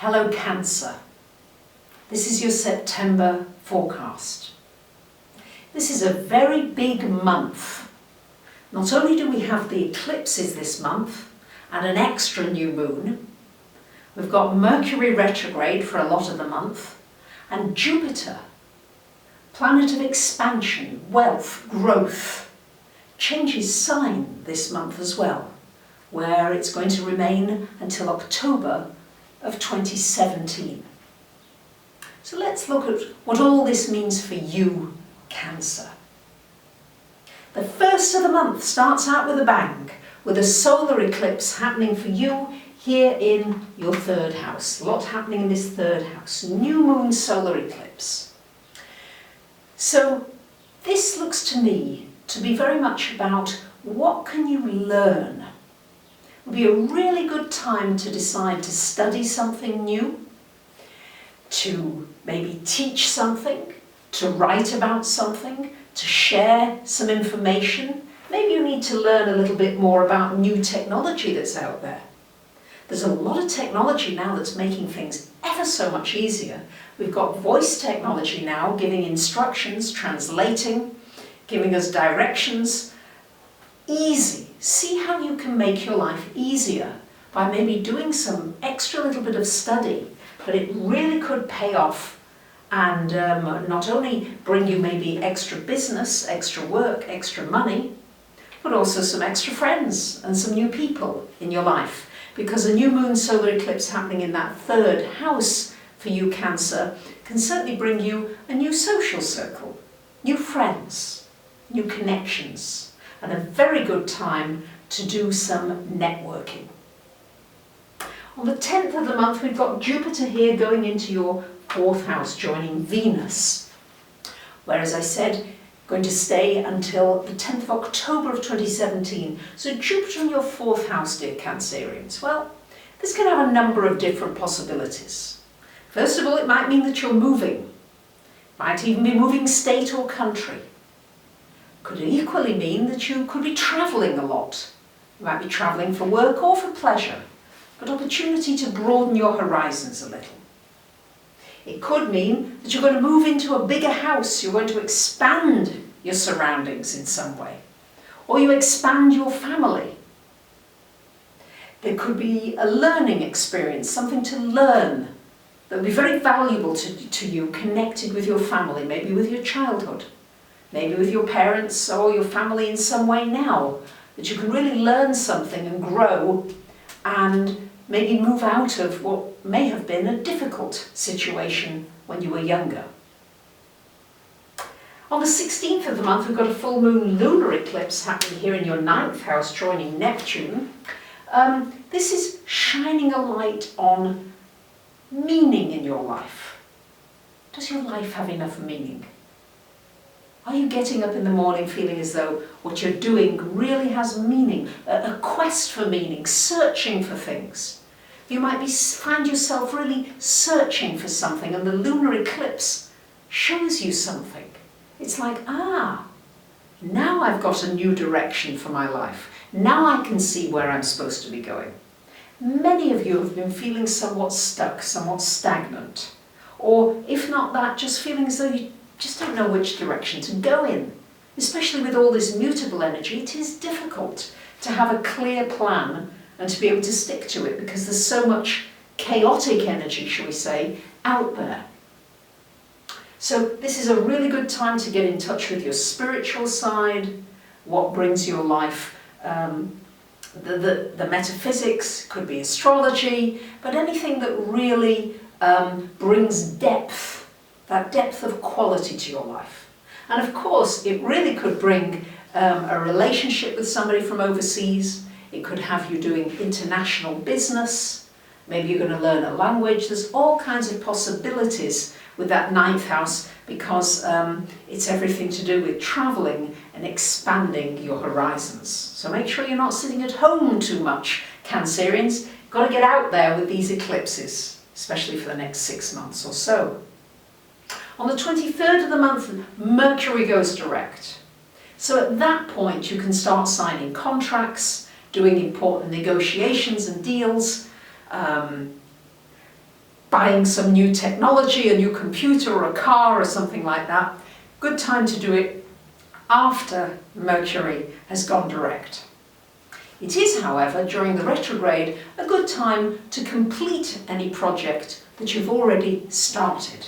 Hello Cancer. This is your September forecast. This is a very big month. Not only do we have the eclipses this month and an extra new moon, we've got Mercury retrograde for a lot of the month, and Jupiter, planet of expansion, wealth, growth, changes sign this month as well, where it's going to remain until October of 2017. So let's look at what all this means for you, Cancer. The first of the month starts out with a bang, with a solar eclipse happening for you here in your third house. A lot happening in this third house. New moon solar eclipse. So this looks to me to be very much about what can you learn. It would be a really good time to decide to study something new, to maybe teach something, to write about something, to share some information. Maybe you need to learn a little bit more about new technology that's out there. There's a lot of technology now that's making things ever so much easier. We've got voice technology now giving instructions, translating, giving us directions. Easy. See how you can make your life easier by maybe doing some extra little bit of study, but it really could pay off and not only bring you maybe extra business, extra work, extra money, but also some extra friends and some new people in your life. Because a new moon solar eclipse happening in that third house for you, Cancer, can certainly bring you a new social circle, new friends, new connections, and a very good time to do some networking. On the 10th of the month, we've got Jupiter here going into your fourth house, joining Venus, where, as I said, going to stay until the 10th of October of 2017. So Jupiter in your fourth house, dear Cancerians. Well, this can have a number of different possibilities. First of all, it might mean that you're moving. Might even be moving state or country. Could equally mean that you could be travelling a lot. You might be travelling for work or for pleasure, but opportunity to broaden your horizons a little. It could mean that you're going to move into a bigger house, you're going to expand your surroundings in some way, or you expand your family. There could be a learning experience, something to learn that would be very valuable to you, connected with your family, maybe with your childhood, maybe with your parents or your family in some way now, that you can really learn something and grow and maybe move out of what may have been a difficult situation when you were younger. On the 16th of the month, we've got a full moon lunar eclipse happening here in your ninth house, joining Neptune. This is shining a light on meaning in your life. Does your life have enough meaning? Are you getting up in the morning feeling as though what you're doing really has meaning, a quest for meaning, searching for things? You might find yourself really searching for something, and the lunar eclipse shows you something. It's like, now I've got a new direction for my life. Now I can see where I'm supposed to be going. Many of you have been feeling somewhat stuck, somewhat stagnant. Or if not that, just feeling as though you just don't know which direction to go in. Especially with all this mutable energy, it is difficult to have a clear plan and to be able to stick to it, because there's so much chaotic energy, shall we say, out there. So this is a really good time to get in touch with your spiritual side, what brings your life, the metaphysics, could be astrology, but anything that really brings depth, that depth of quality to your life. And of course, it really could bring a relationship with somebody from overseas. It could have you doing international business. Maybe you're going to learn a language. There's all kinds of possibilities with that ninth house, because it's everything to do with travelling and expanding your horizons. So make sure you're not sitting at home too much, Cancerians. You've got to get out there with these eclipses, especially for the next 6 months or so. On the 23rd of the month, Mercury goes direct. So at that point, you can start signing contracts, doing important negotiations and deals. buying some new technology, a new computer or a car or something like that, good time to do it after Mercury has gone direct. It is, however, during the retrograde, a good time to complete any project that you've already started.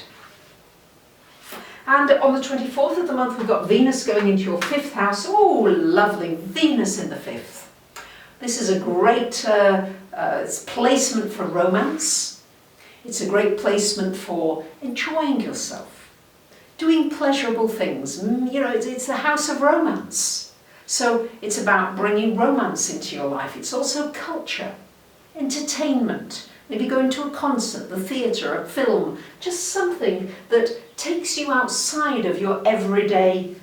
And on the 24th of the month, we've got Venus going into your 5th house. Oh, lovely, Venus in the 5th. This is a great placement for romance. It's a great placement for enjoying yourself, doing pleasurable things. You know, it's the house of romance. So it's about bringing romance into your life. It's also culture, entertainment, maybe going to a concert, the theatre, a film, just something that takes you outside of your everyday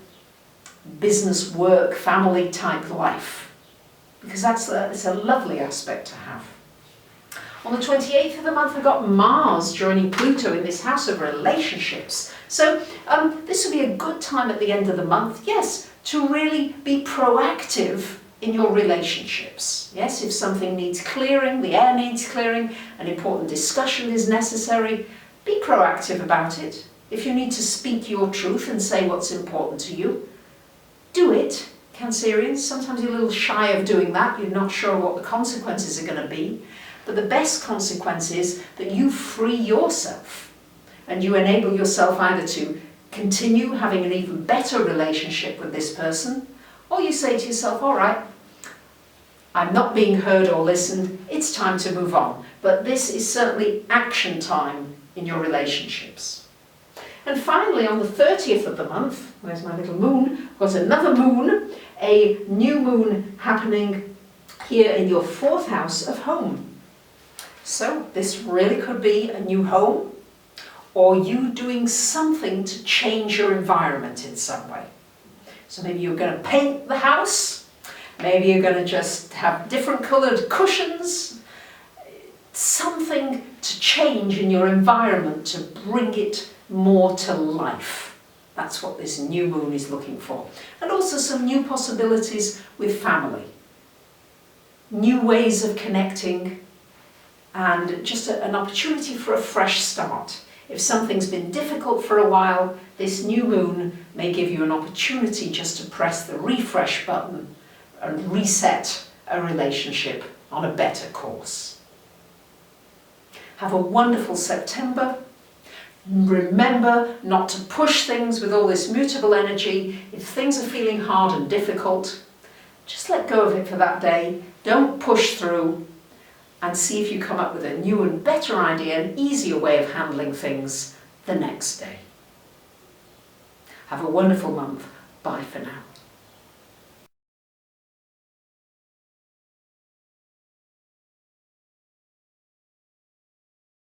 business, work, family type life. Because it's a lovely aspect to have. On the 28th of the month, we've got Mars joining Pluto in this house of relationships. So this will be a good time at the end of the month, yes, to really be proactive in your relationships. Yes, if something needs clearing, the air needs clearing, an important discussion is necessary, be proactive about it. If you need to speak your truth and say what's important to you, do it. Cancerians, sometimes you're a little shy of doing that, you're not sure what the consequences are going to be. But the best consequence is that you free yourself and you enable yourself either to continue having an even better relationship with this person, or you say to yourself, all right, I'm not being heard or listened, it's time to move on. But this is certainly action time in your relationships. And finally, on the 30th of the month, where's my little moon? I've got another moon, a new moon happening here in your 4th house of home. So this really could be a new home, or you doing something to change your environment in some way. So maybe you're going to paint the house, maybe you're going to just have different coloured cushions, something to change in your environment to bring it more to life. That's what this new moon is looking for. And also some new possibilities with family, new ways of connecting, and just an opportunity for a fresh start. If something's been difficult for a while, this new moon may give you an opportunity just to press the refresh button and reset a relationship on a better course. Have a wonderful September. Remember not to push things with all this mutable energy. If things are feeling hard and difficult, just let go of it for that day. Don't push through, and see if you come up with a new and better idea, an easier way of handling things the next day. Have a wonderful month. Bye for now.